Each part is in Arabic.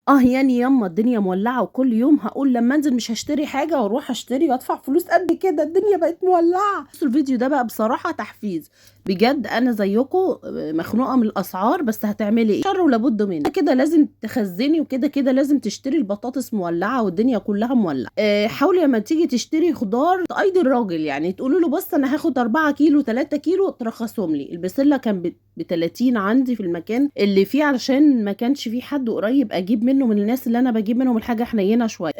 يعني ياما الدنيا مولعة وكل يوم هقول لما انزل مش هشتري حاجة واروح اشتري وادفع فلوس قد كده، الدنيا بقت مولعة. بصوا الفيديو ده بقى بصراحة تحفيز بجد، انا زيكم مخنوقة من الاسعار، بس هتعملي ايه؟ شر ولابد منه، كده لازم تخزني وكده كده لازم تشتري. البطاطس مولعة والدنيا كلها مولعة. حاولي لما تيجي تشتري خضار تأيدي الراجل، يعني تقولوا له بص انا هاخد 4 كيلو 3 كيلو ترخصهم لي. البسلة كان ب 30 عندي في المكان اللي فيه، علشان ما كانش فيه حد قريب اجيب منه، من الناس اللي انا بجيب منهم الحاجه حنينه شويه.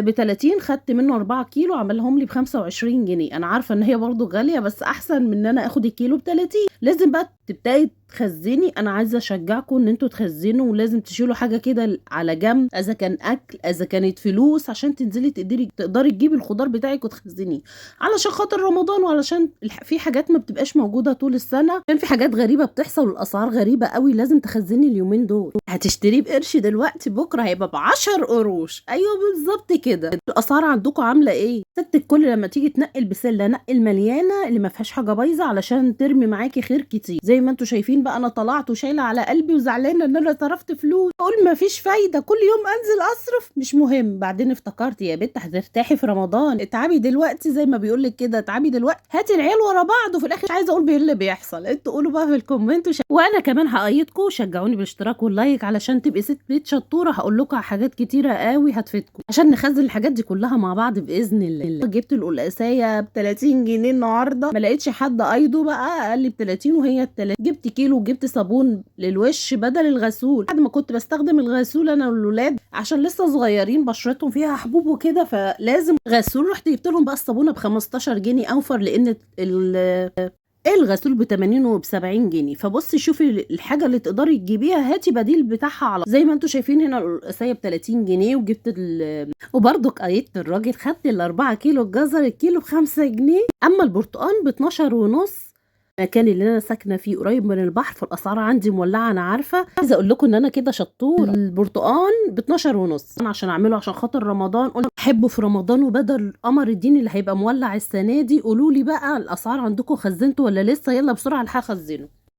ب 30 خدت منه 4 كيلو عملهم لي ب 25 جنيه. انا عارفه ان هي برضو غاليه، بس احسن من ان انا اخد الكيلو ب 30. لازم بقى تبداي تخزني. انا عايزه اشجعكم ان انتوا تخزنوا، ولازم تشيلوا حاجه كده على جنب، اذا كان اكل اذا كانت فلوس، عشان تنزلي تقدري تجيبي الخضار بتاعك وتخزنيه، علشان خاطر رمضان، وعلشان في حاجات ما بتبقاش موجوده طول السنه، عشان في حاجات غريبه بتحصل والاسعار غريبه قوي. لازم تخزني اليومين دول. هتشتريه بقرش دلوقتي بكره هيبقى ب10 قروش. ايوه بالظبط كده. الاسعار عندكم عامله ايه؟ ست الكل لما تيجي تنقي البسله نقي المليانه اللي ما فيهاش حاجه بايظه، علشان ترمي معاكي خير كتير. زي ما انتم شايفين بقى، انا طلعت وشايله على قلبي وزعلانه ان انا صرفت فلوس، اقول ما فيش فايده، كل يوم انزل اصرف مش مهم. بعدين افتكرت يا بنت هترتاحي في رمضان، اتعبي دلوقتي زي ما بيقول لك كده، اتعبي دلوقتي، هاتي العيال ورا بعض. وفي الاخر مش عايزه اقول ايه اللي بيحصل، انتوا قولوا بقى في الكومنت وانا كمان هأيدكم. شجعوني بالاشتراك واللايك علشان تبقي ست بيت شطوره. هقول لكم على حاجات كتيره قوي هتفيدكم عشان نخزن الحاجات دي كلها مع بعض باذن الله. جبت القلقاسيه ب 30 جنيه النهارده، ما لقيتش حد ايده بقى، قال لي ب 30 وهي ب 30. جبت كيلو وجبت صابون للوش بدل الغسول، بعد ما كنت بستخدم الغسول انا والولاد عشان لسه صغيرين بشرتهم فيها حبوب وكده، فلازم غسول. رحت جبت لهم بقى الصابونه ب 15 جنيه اوفر، لان الغسول ب 80 وب 70 جنيه. فبصي شوفي الحاجه اللي تقدري تجيبيها، هاتي بديل بتاعها. على زي ما انتم شايفين هنا القصايه ب 30 جنيه، وجبت وبرضك قيدت الراجل، خدت ال4 كيلو الجزر الكيلو ب5 جنيه. اما البرتقال ب 12 ونص. المكان اللي انا ساكنه فيه قريب من البحر، فالاسعار عندي مولعه. انا عارفه، عايزه اقول لكم ان انا كده شطوره. البرتقال ب 12 ونص عشان اعمله عشان خاطر رمضان، قلت احبه في رمضان، وبدل قمر الدين اللي هيبقى مولع السنه دي. قولوا لي بقى الاسعار عندكم خزنتوا ولا لسه؟ يلا بسرعه الحق خزنوا.